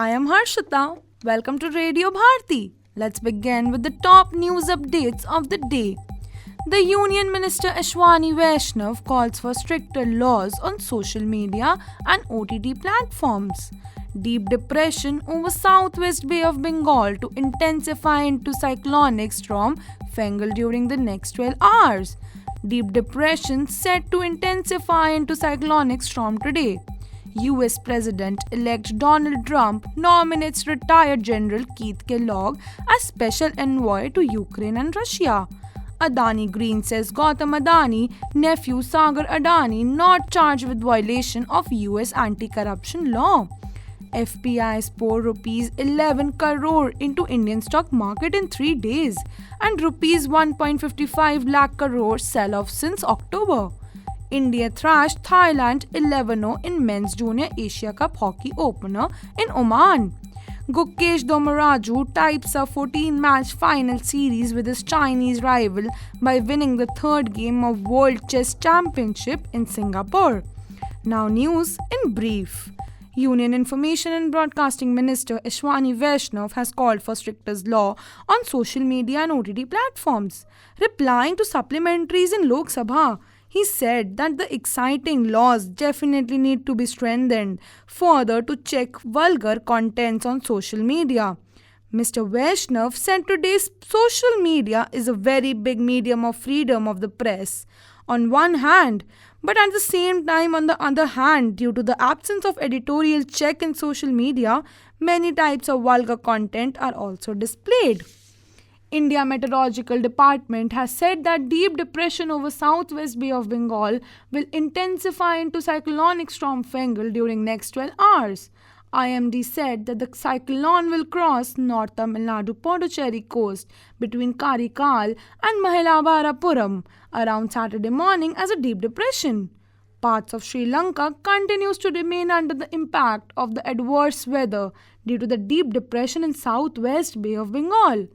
I am Harshita. Welcome to Radio Bharti. Let's begin with the top news updates of the day. The Union Minister Ashwani Vaishnav calls for stricter laws on social media and OTT platforms. Deep depression over southwest Bay of Bengal to intensify into cyclonic storm Fengal during the next 12 hours. Deep depression set to intensify into cyclonic storm today. US President-elect Donald Trump nominates retired General Keith Kellogg as special envoy to Ukraine and Russia. Adani Green says Gautam Adani, nephew Sagar Adani, not charged with violation of US anti-corruption law. FPI's pour rupees 11 crore into Indian stock market in 3 days and rupees 1.55 lakh crore sell-off since October. India thrashed Thailand 11-0 in Men's Junior Asia Cup Hockey Opener in Oman. Gukesh Dommaraju types a 14-match final series with his Chinese rival by winning the third game of World Chess Championship in Singapore. Now news in brief. Union Information and Broadcasting Minister Ashwani Vaishnav has called for stricter law on social media and OTT platforms. Replying to supplementaries in Lok Sabha, he said that the exciting laws definitely need to be strengthened further to check vulgar contents on social media. Mr. Vaishnav said today's social media is a very big medium of freedom of the press on one hand, but at the same time, on the other hand, due to the absence of editorial check in social media, many types of vulgar content are also displayed. India Meteorological Department has said that deep depression over southwest Bay of Bengal will intensify into cyclonic storm Fengal during next 12 hours. IMD said that the cyclone will cross North Tamil Nadu Puducherry coast between Karikal and Mahalabarapuram around Saturday morning as a deep depression. Parts of Sri Lanka continues to remain under the impact of the adverse weather due to the deep depression in southwest Bay of Bengal.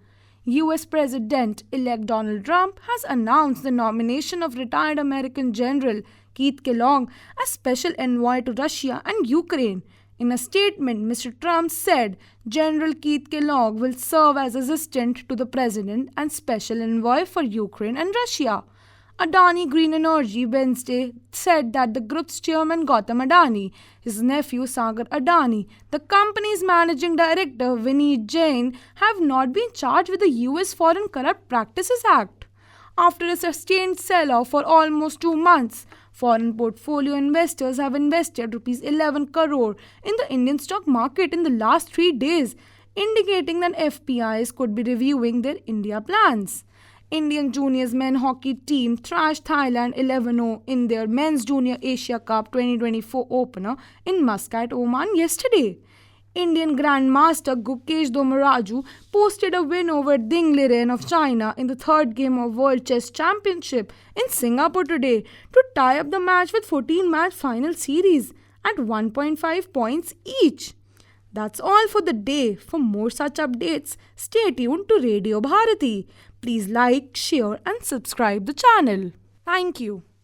US President-elect Donald Trump has announced the nomination of retired American General Keith Kellogg as special envoy to Russia and Ukraine. In a statement, Mr. Trump said General Keith Kellogg will serve as assistant to the president and special envoy for Ukraine and Russia. Adani Green Energy Wednesday said that the group's chairman Gautam Adani, his nephew Sagar Adani, the company's managing director Vineet Jain have not been charged with the US Foreign Corrupt Practices Act. After a sustained sell-off for almost 2 months, foreign portfolio investors have invested Rs 11 crore in the Indian stock market in the last 3 days, indicating that FPIs could be reviewing their India plans. Indian juniors men hockey team thrashed Thailand 11-0 in their Men's Junior Asia Cup 2024 opener in Muscat, Oman yesterday. Indian Grandmaster Gukesh Dommaraju posted a win over Ding Liren of China in the third game of World Chess Championship in Singapore today to tie up the match with 14-match final series at 1.5 points each. That's all for the day. For more such updates, stay tuned to Radio Bharati. Please like, share and subscribe the channel. Thank you.